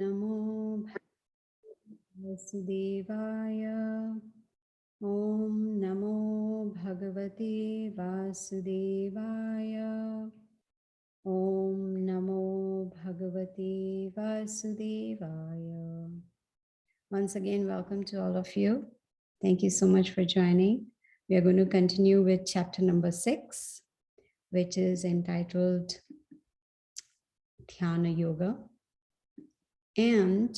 Namo Vasudevaya. Om Namo Bhagavate Vasudevaya. Om Namo Bhagavate Vasudevaya. Once again, welcome to all of you. Thank you so much for joining. We are going to continue with chapter number 6, which is entitled Dhyana Yoga. And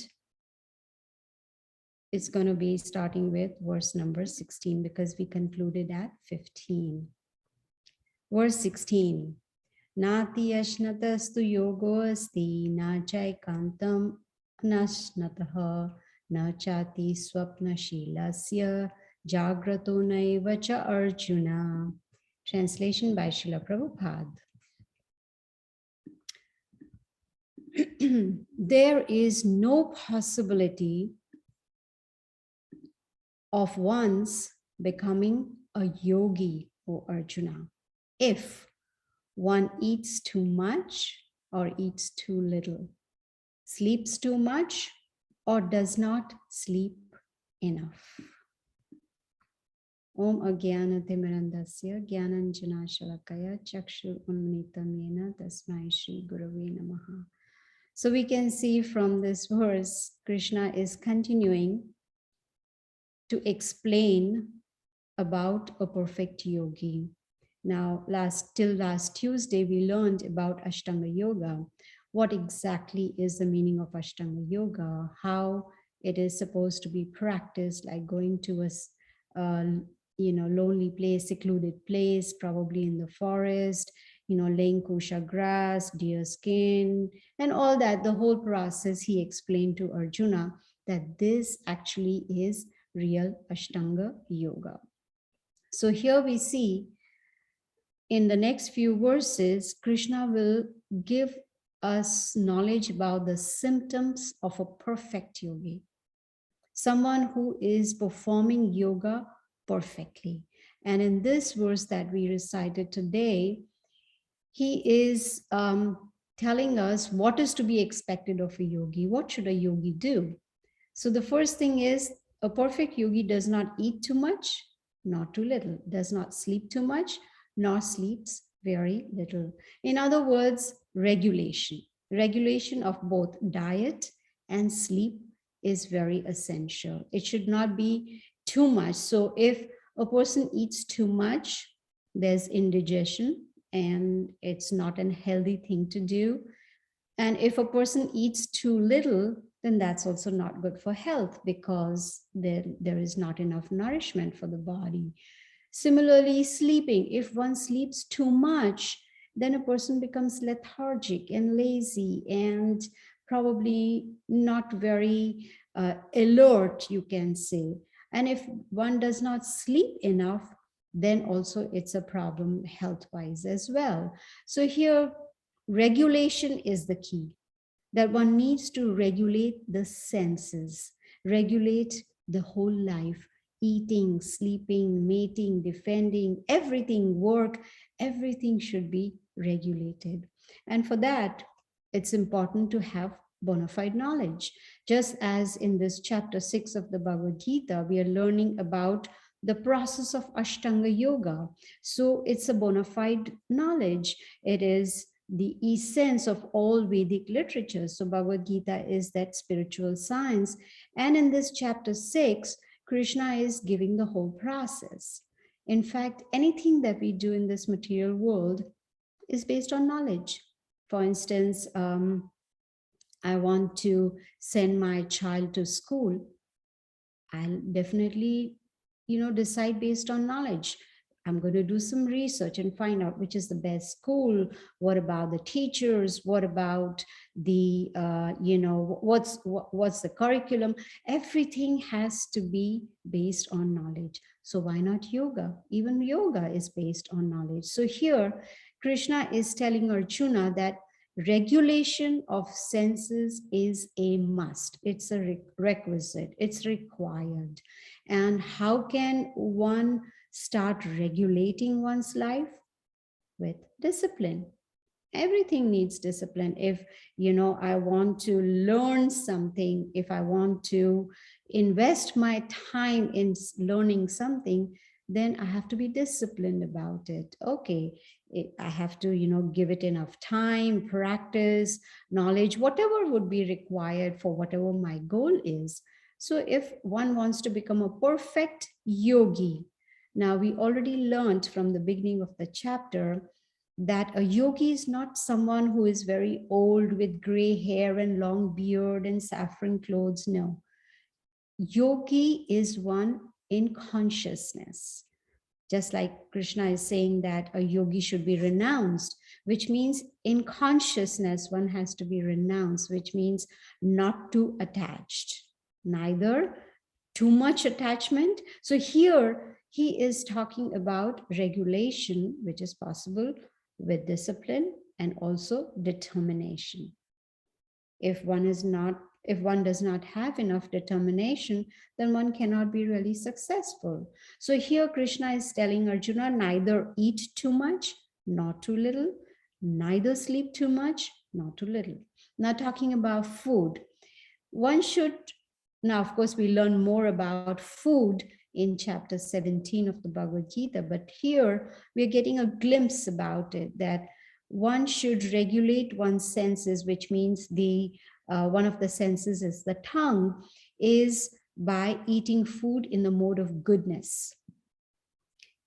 it's going to be starting with verse number 16 because we concluded at 15. Verse 16. Nati ashnatastu yogo asti na chaikantam anashnataha na chati swapna shilasya jagrato naiva cha arjuna. Translation by Srila Prabhupada. There is no possibility of one's becoming a yogi, O Arjuna, if one eats too much or eats too little, sleeps too much or does not sleep enough. Om Agyanatimirandasya Gyananjana Shalakaya Chakshur Unmanitam Yena Tasmai Shri Gurave Namaha. So we can see from this verse, Krishna is continuing to explain about a perfect yogi. Now, till last Tuesday, we learned about Ashtanga Yoga. What exactly is the meaning of Ashtanga Yoga? How it is supposed to be practiced, like going to a lonely place, secluded place, probably in the forest, laying kosher grass, deer skin, and all that. The whole process he explained to Arjuna that this actually is real Ashtanga Yoga. So here we see in the next few verses, Krishna will give us knowledge about the symptoms of a perfect yogi, someone who is performing yoga perfectly. And in this verse that we recited today, he is telling us what is to be expected of a yogi. What should a yogi do? So the first thing is, a perfect yogi does not eat too much, nor too little, does not sleep too much, nor sleeps very little. In other words, regulation. Regulation of both diet and sleep is very essential. It should not be too much. So if a person eats too much, there's indigestion, and it's not a healthy thing to do. And if a person eats too little, then that's also not good for health because there is not enough nourishment for the body. Similarly, sleeping. If one sleeps too much, then a person becomes lethargic and lazy and probably not very alert, you can say. And if one does not sleep enough, then also it's a problem health-wise as well. So here, regulation is the key, that one needs to regulate the senses, regulate the whole life, eating, sleeping, mating, defending, everything, work, everything should be regulated. And for that, it's important to have bona fide knowledge. Just as in this chapter 6 of the Bhagavad Gita, we are learning about the process of Ashtanga Yoga. So it's a bona fide knowledge. It is the essence of all Vedic literature. So Bhagavad Gita is that spiritual science. And in this chapter 6, Krishna is giving the whole process. In fact, anything that we do in this material world is based on knowledge. For instance, I want to send my child to school. I'll definitely, decide based on knowledge. I'm going to do some research and find out which is the best school. What about the teachers? What about the, what's the curriculum? Everything has to be based on knowledge. So why not yoga? Even yoga is based on knowledge. So here, Krishna is telling Arjuna that regulation of senses is a must. It's a requisite. It's required. And how can one start regulating one's life? With discipline. Everything needs discipline. If, I want to learn something, if I want to invest my time in learning something, then I have to be disciplined about it. Okay, I have to, give it enough time, practice, knowledge, whatever would be required for whatever my goal is. So if one wants to become a perfect yogi, now we already learned from the beginning of the chapter that a yogi is not someone who is very old with gray hair and long beard and saffron clothes. No. Yogi is one in consciousness. Just like Krishna is saying that a yogi should be renounced, which means in consciousness, one has to be renounced, which means not too attached, neither too much attachment. So here he is talking about regulation, which is possible with discipline and also determination. If one does not have enough determination, then one cannot be really successful. So here Krishna is telling Arjuna, neither eat too much, nor too little, neither sleep too much, nor too little. Now talking about food, one should, now of course we learn more about food in chapter 17 of the Bhagavad Gita, but here we're getting a glimpse about it, that one should regulate one's senses, which means one of the senses is the tongue, is by eating food in the mode of goodness.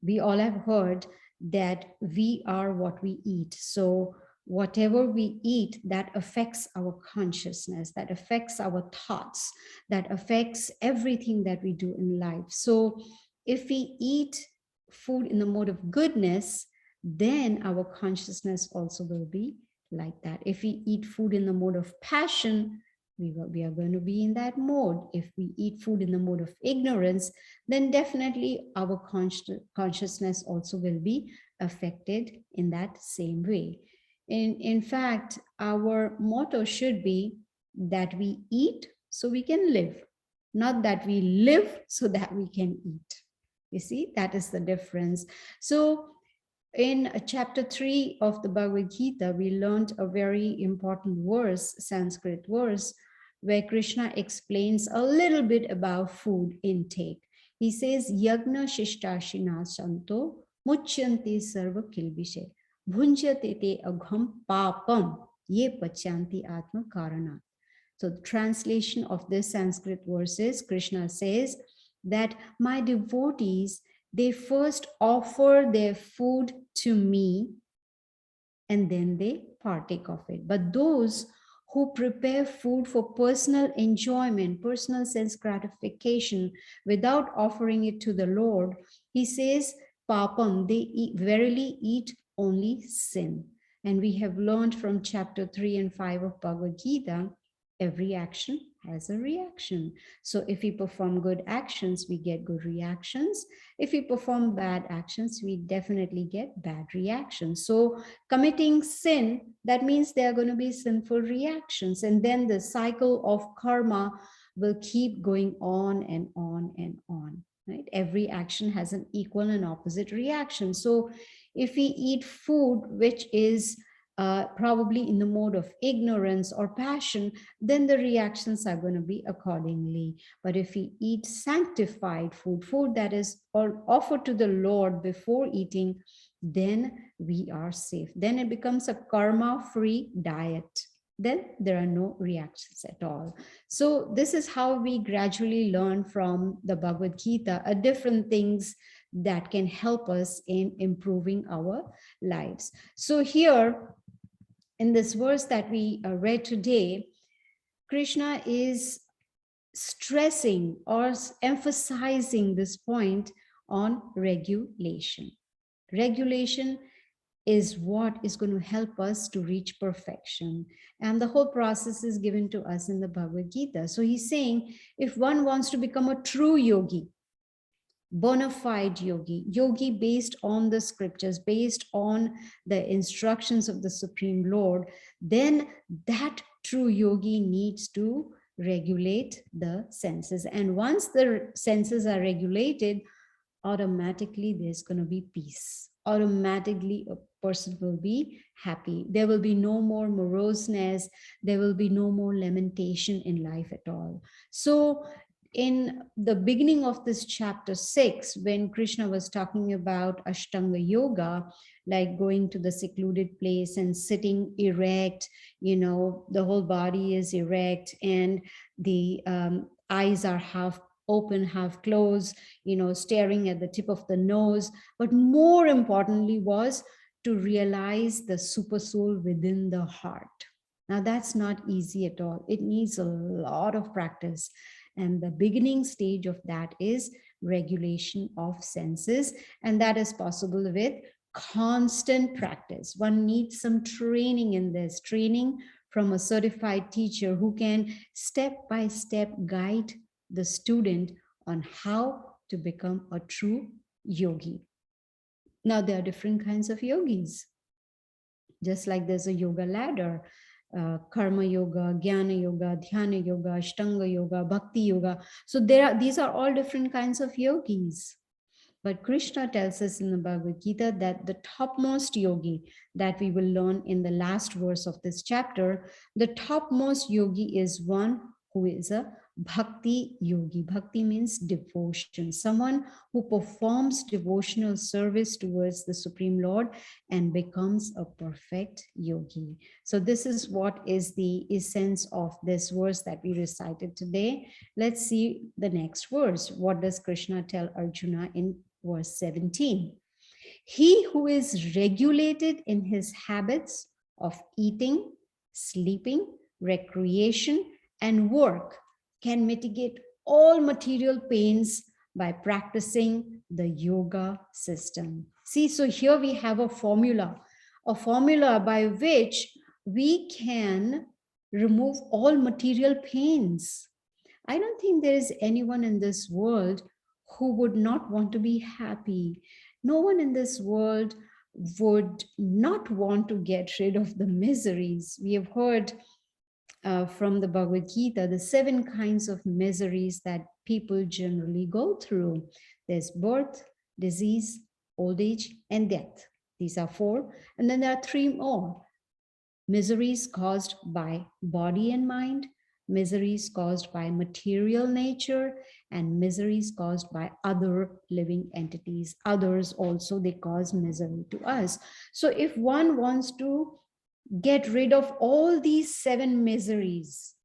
We all have heard that we are what we eat. So whatever we eat, that affects our consciousness, that affects our thoughts, that affects everything that we do in life. So if we eat food in the mode of goodness, then our consciousness also will be like that. If we eat food in the mode of passion, we are going to be in that mode. If we eat food in the mode of ignorance, then definitely our consciousness also will be affected in that same way. In fact, our motto should be that we eat so we can live, not that we live so that we can eat. You see, that is the difference. So in chapter 3 of the Bhagavad Gita, we learned a very important verse, Sanskrit verse, where Krishna explains a little bit about food intake. He says, Yagna Shishtashina Santo Muchyanti Sarva Kilbishe Bhunjate Te Agham Papam Ye Pachanti Atma Karana. So the translation of this Sanskrit verse is, Krishna says that my devotees, they first offer their food to me and then they partake of it. But those who prepare food for personal enjoyment, personal sense gratification, without offering it to the Lord, he says, Papam, they verily eat only sin. And we have learned from chapter 3 and 5 of Bhagavad Gita, every action has a reaction. So if we perform good actions, we get good reactions. If we perform bad actions, we definitely get bad reactions. So committing sin, that means there are going to be sinful reactions. And then the cycle of karma will keep going on and on and on. Right? Every action has an equal and opposite reaction. So if we eat food which is probably in the mode of ignorance or passion, then the reactions are going to be accordingly. But if we eat sanctified food, food that is offered to the Lord before eating, then we are safe. Then it becomes a karma-free diet. Then there are no reactions at all. So this is how we gradually learn from the Bhagavad Gita different things that can help us in improving our lives. So here, in this verse that we read today, Krishna is stressing or emphasizing this point on regulation. Regulation is what is going to help us to reach perfection. And the whole process is given to us in the Bhagavad Gita. So he's saying, if one wants to become a true yogi, bona fide yogi based on the scriptures, based on the instructions of the Supreme Lord, then that true yogi needs to regulate the senses. And once the senses are regulated, automatically there's going to be peace. Automatically a person will be happy. There will be no more moroseness. There will be no more lamentation in life at all. So in the beginning of this chapter 6, when Krishna was talking about Ashtanga Yoga, like going to the secluded place and sitting erect, the whole body is erect and the eyes are half open, half closed, staring at the tip of the nose. But more importantly was to realize the super soul within the heart. Now that's not easy at all. It needs a lot of practice. And the beginning stage of that is regulation of senses. And that is possible with constant practice. One needs some training in this, training from a certified teacher who can step by step guide the student on how to become a true yogi. Now, there are different kinds of yogis. Just like there's a yoga ladder, karma yoga, jnana yoga, dhyana yoga, ashtanga yoga, bhakti yoga. So these are all different kinds of yogis. But Krishna tells us in the Bhagavad Gita that the topmost yogi that we will learn in the last verse of this chapter, the topmost yogi is one who is a bhakti yogi. Bhakti means devotion, someone who performs devotional service towards the Supreme Lord and becomes a perfect yogi. So this is what is the essence of this verse that we recited today. Let's see the next verse. What does Krishna tell Arjuna in verse 17? He who is regulated in his habits of eating, sleeping, recreation, and work can mitigate all material pains by practicing the yoga system. See, so here we have a formula by which we can remove all material pains. I don't think there is anyone in this world who would not want to be happy. No one in this world would not want to get rid of the miseries. We have heard from the Bhagavad Gita, the 7 kinds of miseries that people generally go through. There's birth, disease, old age, and death. These are 4. And then there are 3 more. Miseries caused by body and mind, miseries caused by material nature, and miseries caused by other living entities. Others also, they cause misery to us. So if one wants to get rid of all these 7 miseries,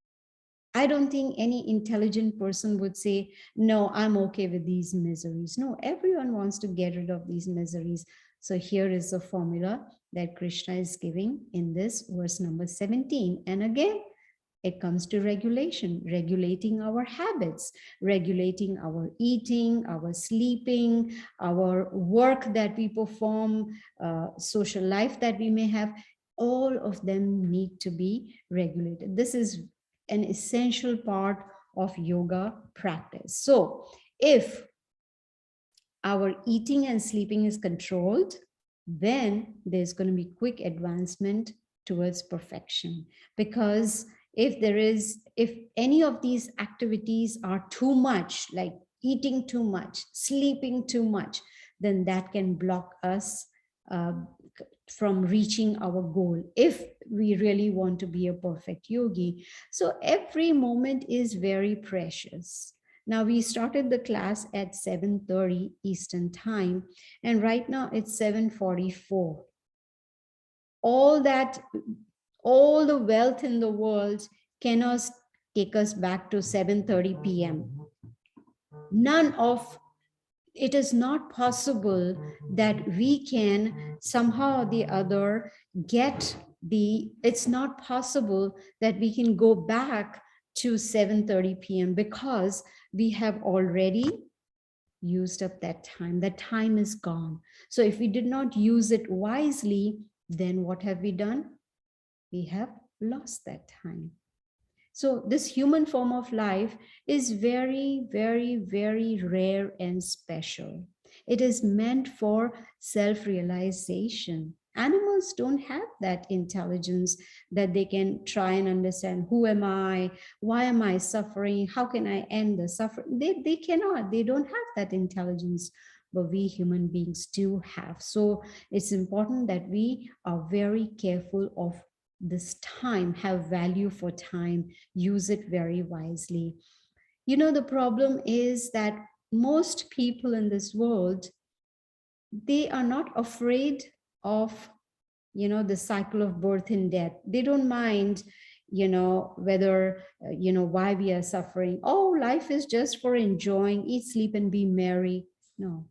I don't think any intelligent person would say, no, I'm okay with these miseries. No, everyone wants to get rid of these miseries. So here is the formula that Krishna is giving in this verse number 17. And again, it comes to regulation, regulating our habits, regulating our eating, our sleeping, our work that we perform, social life that we may have. All of them need to be regulated. This is an essential part of yoga practice. So if our eating and sleeping is controlled, then there's going to be quick advancement towards perfection. Because if any of these activities are too much, like eating too much, sleeping too much, then that can block us from reaching our goal if we really want to be a perfect yogi. So every moment is very precious. Now we started the class at 7:30 Eastern time, and right now it's 7:44. All the wealth in the world cannot take us back to 7:30 p.m. It is not possible that we can somehow or the other it's not possible that we can go back to 7:30 p.m. because we have already used up that time. That time is gone. So if we did not use it wisely, then what have we done? We have lost that time. So this human form of life is very, very, very rare and special. It is meant for self-realization. Animals don't have that intelligence that they can try and understand, who am I? Why am I suffering? How can I end the suffering? They cannot. They don't have that intelligence. but we human beings do have. So it's important that we are very careful of this time, have value for time, use it very wisely. You know, the problem is that most people in this world, they are not afraid of, you know, the cycle of birth and death. They don't mind, you know, whether you know, why we are suffering. Oh, life is just for enjoying, eat, sleep, and be merry. No,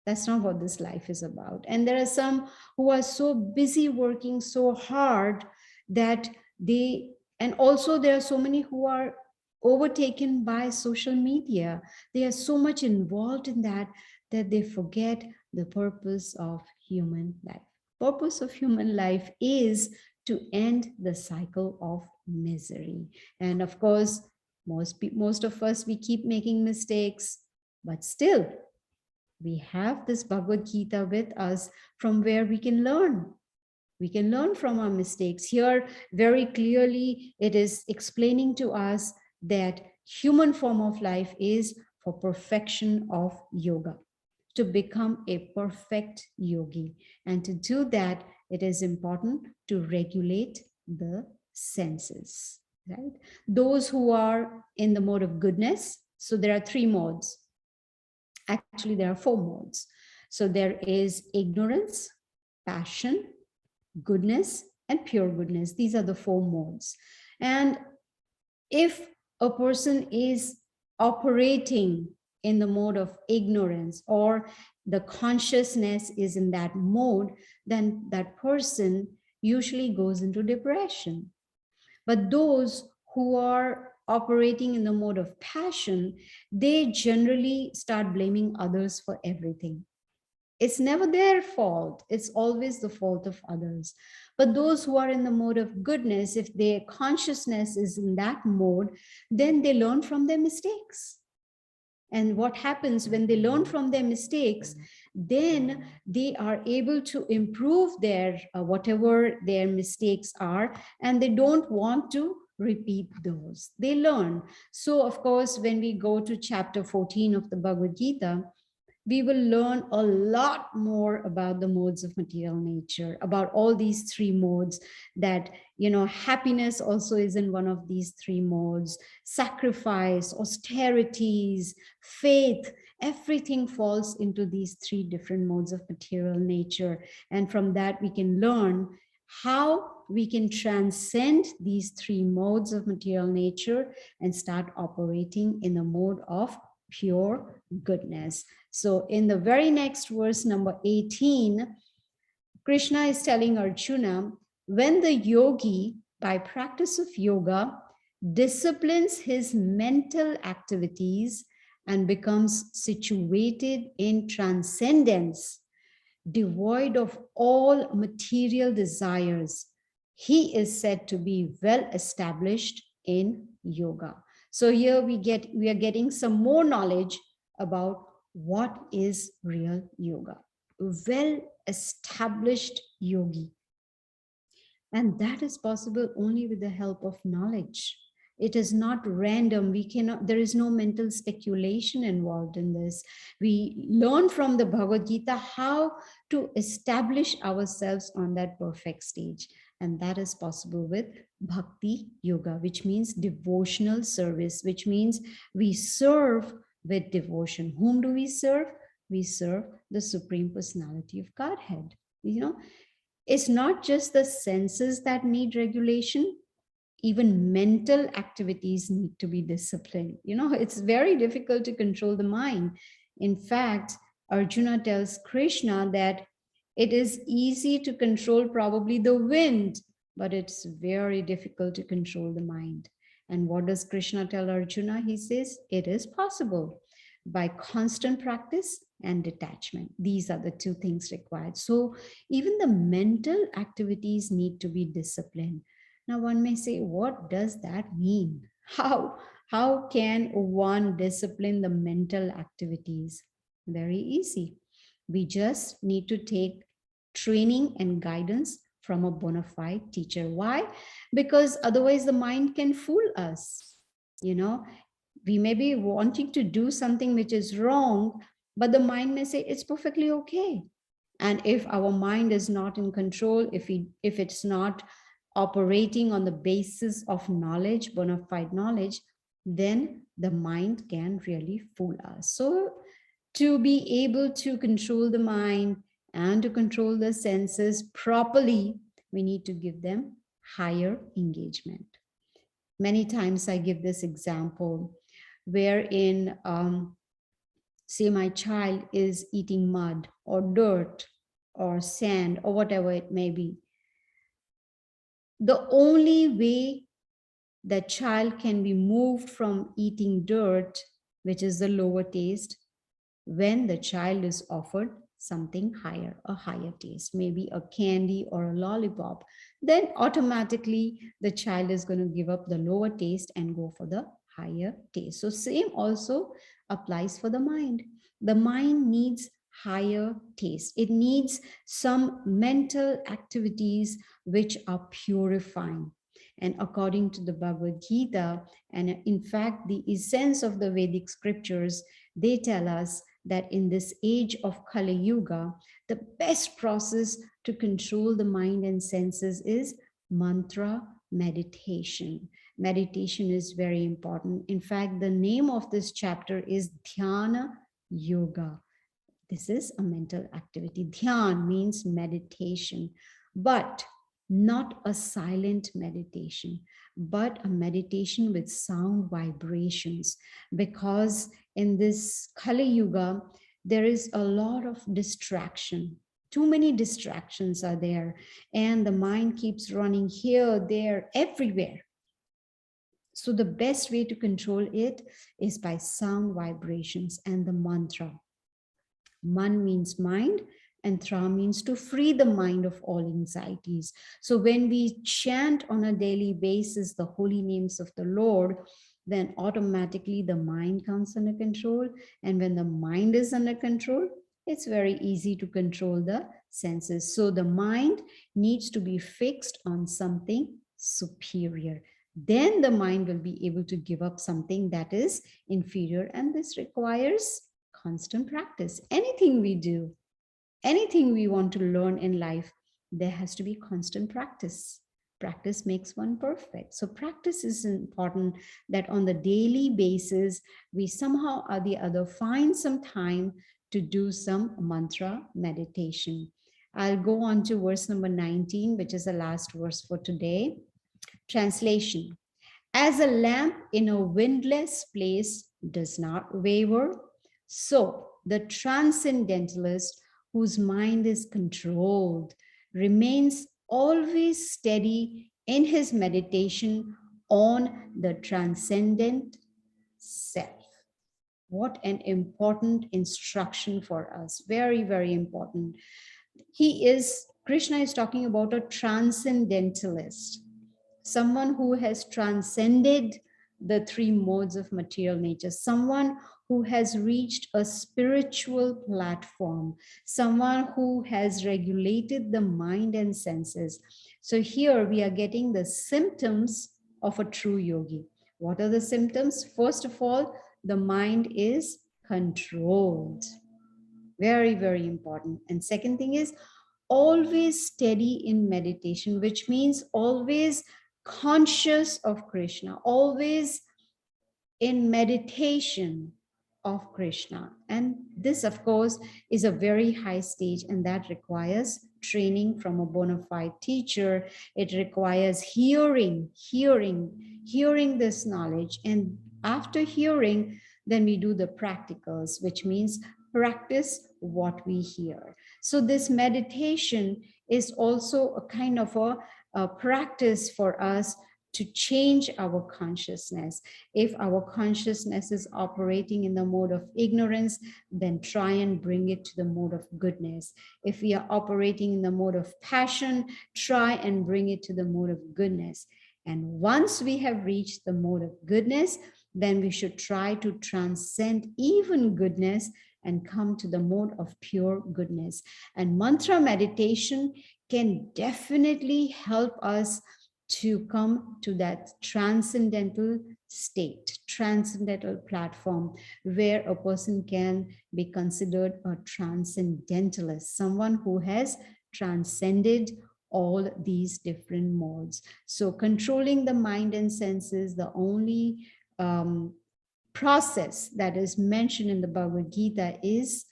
that's not what this life is about. And there are some who are so busy working so hard that they, and also there are so many who are overtaken by social media. They are so much involved in that that they forget the purpose of human life. Purpose of human life is to end the cycle of misery. And of course, most of us, we keep making mistakes, but still we have this Bhagavad Gita with us from where we can learn. We can learn from our mistakes. Here, very clearly, it is explaining to us that human form of life is for perfection of yoga, to become a perfect yogi. And to do that, it is important to regulate the senses, right? Those who are in the mode of goodness, so there are three modes. Actually, there are four modes. So there is ignorance, passion, goodness, and pure goodness. These are the four modes. And if a person is operating in the mode of ignorance, or the consciousness is in that mode, then that person usually goes into depression. But those who are operating in the mode of passion, they generally start blaming others for everything. It's never their fault. It's always the fault of others. But those who are in the mode of goodness, if their consciousness is in that mode, then they learn from their mistakes. And what happens when they learn from their mistakes, then they are able to improve their whatever their mistakes are, and they don't want to repeat those. They learn. So, of course, when we go to chapter 14 of the Bhagavad Gita, we will learn a lot more about the modes of material nature, about all these three modes, that, you know, happiness also is in one of these three modes, sacrifice, austerities, faith, everything falls into these three different modes of material nature. And from that, we can learn how we can transcend these three modes of material nature and start operating in the mode of pure goodness. So in the very next verse, number 18, Krishna is telling Arjuna, when the yogi, by practice of yoga, disciplines his mental activities and becomes situated in transcendence, devoid of all material desires, he is said to be well established in yoga. So here we are getting some more knowledge about what is real yoga. Well established yogi. And that is possible only with the help of knowledge. It is not random. We cannot, there is no mental speculation involved in this. We learn from the Bhagavad Gita how to establish ourselves on that perfect stage. And that is possible with bhakti yoga, which means devotional service, which means we serve with devotion. Whom do we serve? We serve the Supreme Personality of Godhead. You know, it's not just the senses that need regulation, even mental activities need to be disciplined. You know, it's very difficult to control the mind. In fact, Arjuna tells Krishna that it is easy to control probably the wind, but it's very difficult to control the mind. And what does Krishna tell Arjuna? He says it is possible by constant practice and detachment. These are the two things required. So even the mental activities need to be disciplined. Now one may say, what does that mean? How can one discipline the mental activities? Very easy. We just need to take training and guidance from a bona fide teacher. Why? Because otherwise the mind can fool us. You know, we may be wanting to do something which is wrong, But the mind may say it's perfectly okay. And if our mind is not in control, if it's not operating on the basis of knowledge, bona fide knowledge, then the mind can really fool us. So to be able to control the mind and to control the senses properly, we need to give them higher engagement. Many times I give this example wherein, say, my child is eating mud or dirt or sand or whatever it may be. The only way that child can be moved from eating dirt, which is the lower taste, when the child is offered something higher, a higher taste, maybe a candy or a lollipop, then automatically the child is going to give up the lower taste and go for the higher taste. So same also applies for the mind. The mind needs higher taste. It needs some mental activities which are purifying. And according to the Bhagavad Gita, and in fact, the essence of the Vedic scriptures, they tell us that in this age of Kali Yuga, the best process to control the mind and senses is mantra meditation. Meditation is very important. In fact, the name of this chapter is Dhyana Yoga. This is a mental activity. Dhyan means meditation, but not a silent meditation, but a meditation with sound vibrations. Because in this Kali Yuga, there is a lot of distraction. Too many distractions are there, and the mind keeps running here, there, everywhere. So the best way to control it is by sound vibrations and the mantra. Man means mind, and tra means to free the mind of all anxieties. So when we chant on a daily basis the holy names of the Lord, then automatically the mind comes under control. And when the mind is under control, it's very easy to control the senses. So the mind needs to be fixed on something superior. Then the mind will be able to give up something that is inferior, and this requires constant practice. Anything we do, anything we want to learn in life, there has to be constant practice. Practice makes one perfect. So practice is important, that on the daily basis, we somehow or the other find some time to do some mantra meditation. I'll go on to verse number 19, which is the last verse for today. Translation. As a lamp in a windless place does not waver, so the transcendentalist whose mind is controlled remains always steady in his meditation on the transcendent self. What an important instruction for us. Very, very important. Krishna is talking about a transcendentalist, someone who has transcended the three modes of material nature, someone who has reached a spiritual platform, someone who has regulated the mind and senses. So here we are getting the symptoms of a true yogi. What are the symptoms? First of all, the mind is controlled. Very, very important. And second thing is always steady in meditation, which means always conscious of Krishna, always in meditation of Krishna. And this, of course, is a very high stage, and that requires training from a bona fide teacher. It requires hearing this knowledge. And after hearing, then we do the practicals, which means practice what we hear. So this meditation is also a kind of a practice for us to change our consciousness. If our consciousness is operating in the mode of ignorance, then try and bring it to the mode of goodness. If we are operating in the mode of passion, try and bring it to the mode of goodness. And once we have reached the mode of goodness, then we should try to transcend even goodness and come to the mode of pure goodness. And mantra meditation can definitely help us to come to that transcendental state, transcendental platform where a person can be considered a transcendentalist, someone who has transcended all these different modes. So controlling the mind and senses, the only process that is mentioned in the Bhagavad Gita is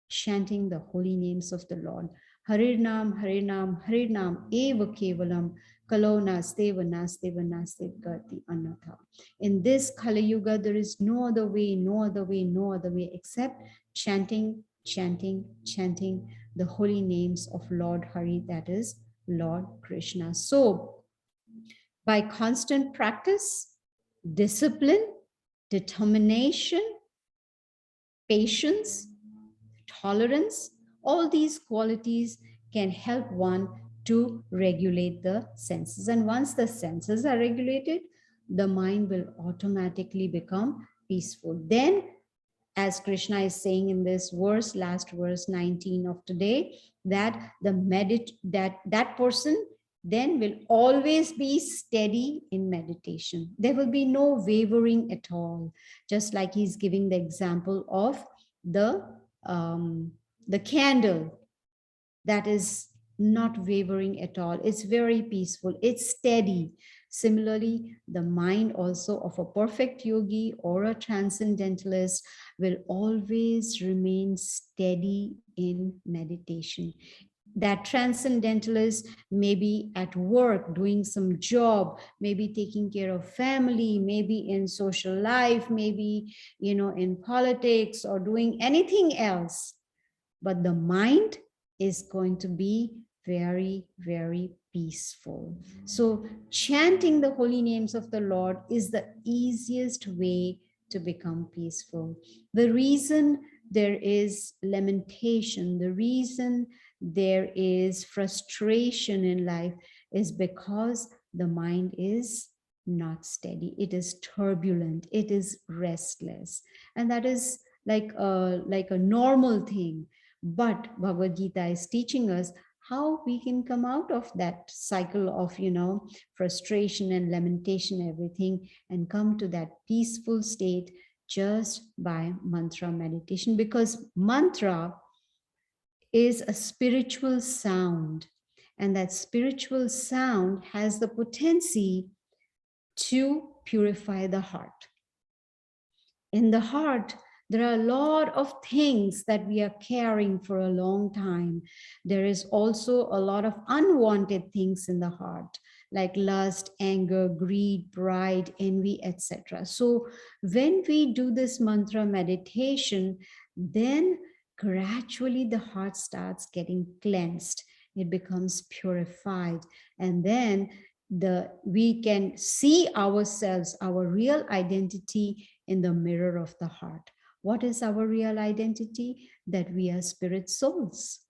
chanting the holy names of the Lord. Harinam, Harinam, Harinam, Eva Kevalam, Kalo Nasteva, Nasteva, Nasteva Gati Anatha. In this Kali Yuga, there is no other way, no other way, no other way except chanting, chanting, chanting the holy names of Lord Hari, that is Lord Krishna. So, by constant practice, discipline, determination, patience, tolerance, all these qualities can help one to regulate the senses. And once the senses are regulated, the mind will automatically become peaceful. Then, as Krishna is saying in this verse, last verse 19 of today, that that person then will always be steady in meditation. There will be no wavering at all. Just like he's giving the example of the candle that is not wavering at all. It's very peaceful. It's steady. Similarly, the mind also of a perfect yogi or a transcendentalist will always remain steady in meditation. That transcendentalist may be at work doing some job, maybe taking care of family, maybe in social life, maybe in politics or doing anything else, but the mind is going to be very, very peaceful. So chanting the holy names of the Lord is the easiest way to become peaceful. The reason there is lamentation, the reason there is frustration in life is because the mind is not steady. It is turbulent. It is restless. And that is like a normal thing. But Bhagavad Gita is teaching us how we can come out of that cycle of, frustration and lamentation, everything, and come to that peaceful state just by mantra meditation. Because mantra is a spiritual sound, and that spiritual sound has the potency to purify the heart. In the heart, there are a lot of things that we are carrying for a long time. There is also a lot of unwanted things in the heart, like lust, anger, greed, pride, envy, etc. So when we do this mantra meditation, then gradually the heart starts getting cleansed. It becomes purified. And then we can see ourselves, our real identity in the mirror of the heart. What is our real identity? That we are spirit souls.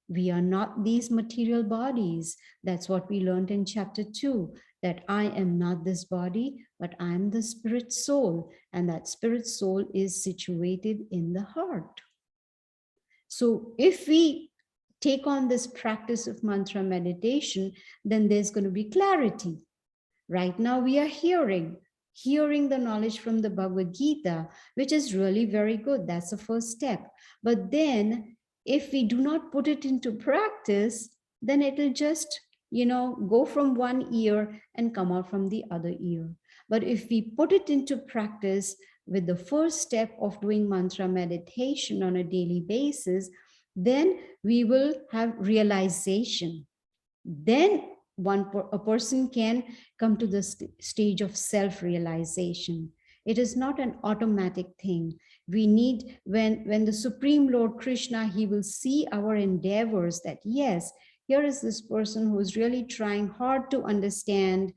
We are not these material bodies. That's what we learned in chapter 2, that I am not this body, but I am the spirit soul. And that spirit soul is situated in the heart. So if we take on this practice of mantra meditation, then there's going to be clarity. Right now we are hearing the knowledge from the Bhagavad Gita, which is really very good. That's the first step. But then if we do not put it into practice, then it will just, go from one ear and come out from the other ear. But if we put it into practice with the first step of doing mantra meditation on a daily basis, then we will have realization. Then a person can come to the stage of self-realization. It is not an automatic thing. We need, when the Supreme Lord Krishna, he will see our endeavors that, yes, here is this person who is really trying hard to understand,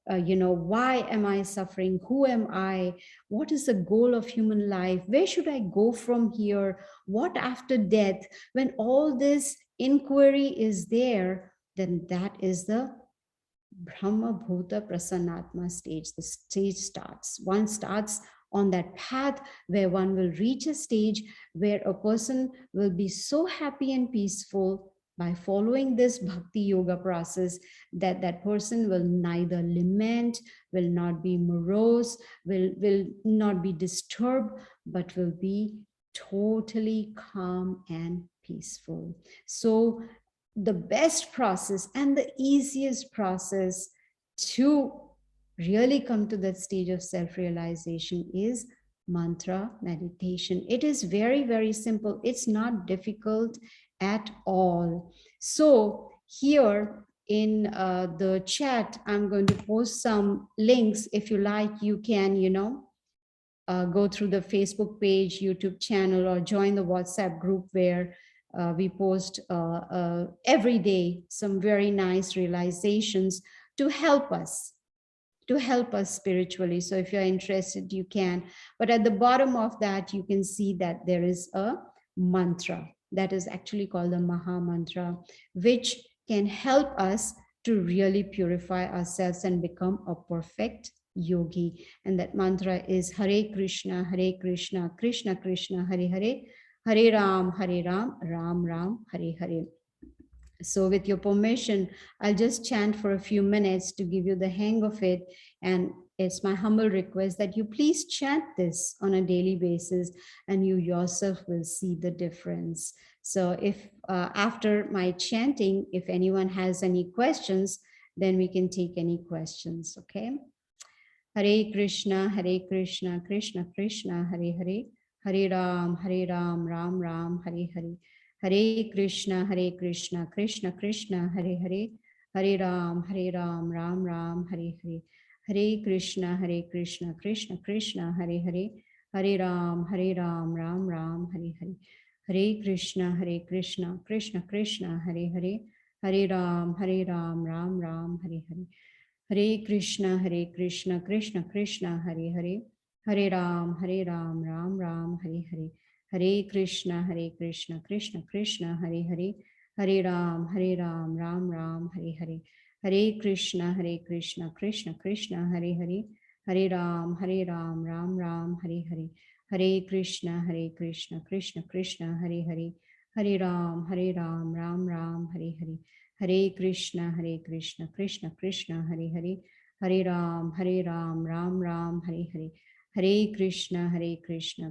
why am I suffering? Who am I? What is the goal of human life? Where should I go from here? What after death? When all this inquiry is there, then that is the Brahma Bhuta Prasannatma stage. The stage starts. One starts on that path where one will reach a stage where a person will be so happy and peaceful by following this bhakti yoga process, that person will neither lament, will not be morose, will not be disturbed, but will be totally calm and peaceful. So the best process and the easiest process to really come to that stage of self-realization is mantra meditation. It is very, very simple. It's not difficult at all. So here in the chat, I'm going to post some links. If you like, you can, go through the Facebook page, YouTube channel, or join the WhatsApp group where we post every day some very nice realizations to help us spiritually. So if you're interested, you can. But at the bottom of that, you can see that there is a mantra that is actually called the Maha Mantra, which can help us to really purify ourselves and become a perfect yogi. And that mantra is Hare Krishna, Krishna Krishna, Hare Hare, Hare Ram, Ram Ram, Hare Hare. So with your permission, I'll just chant for a few minutes to give you the hang of it. And it's my humble request that you please chant this on a daily basis, and you yourself will see the difference. So if after my chanting, if anyone has any questions, then we can take any questions, okay? Hare Krishna, Krishna Krishna, Hare Hare, Hare Ram, Ram Ram, Hare Hare. Hare Krishna, Krishna Krishna, Hare Hare, Hare Ram, Ram Ram, Hare Hare. Hare Krishna, Krishna Krishna, Hare Hare, Hare Ram, Ram Ram, Hare Hare. Hare Krishna, Krishna Krishna, Hare Hare, Hare Ram, Ram Ram, Hare Hare. Hare Krishna, Krishna Krishna, Hare Hare, Hare Ram, Ram Ram, Hare Hare. Hare Krishna, Krishna Krishna, Hare Hare, Hare Ram, Ram Ram, Hare Hare. Hare Krishna, Krishna Krishna, Hare Hare, Hare Ram, Ram Ram, Hare Hare. Hare Krishna, Krishna Krishna, Hare Hare, Hare Ram, Ram Ram, Hare Hare. Hare Krishna, Krishna Krishna, Hare Hare, Hare Ram, Ram Ram, Hare Hare. Hare Krishna,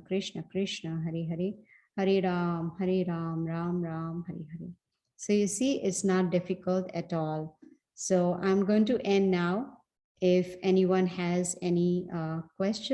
Krishna Krishna, Hare Hare, Hare Ram, Ram Ram, Hare Hare. So you see, it's not difficult at all. So I'm going to end now. If anyone has any questions,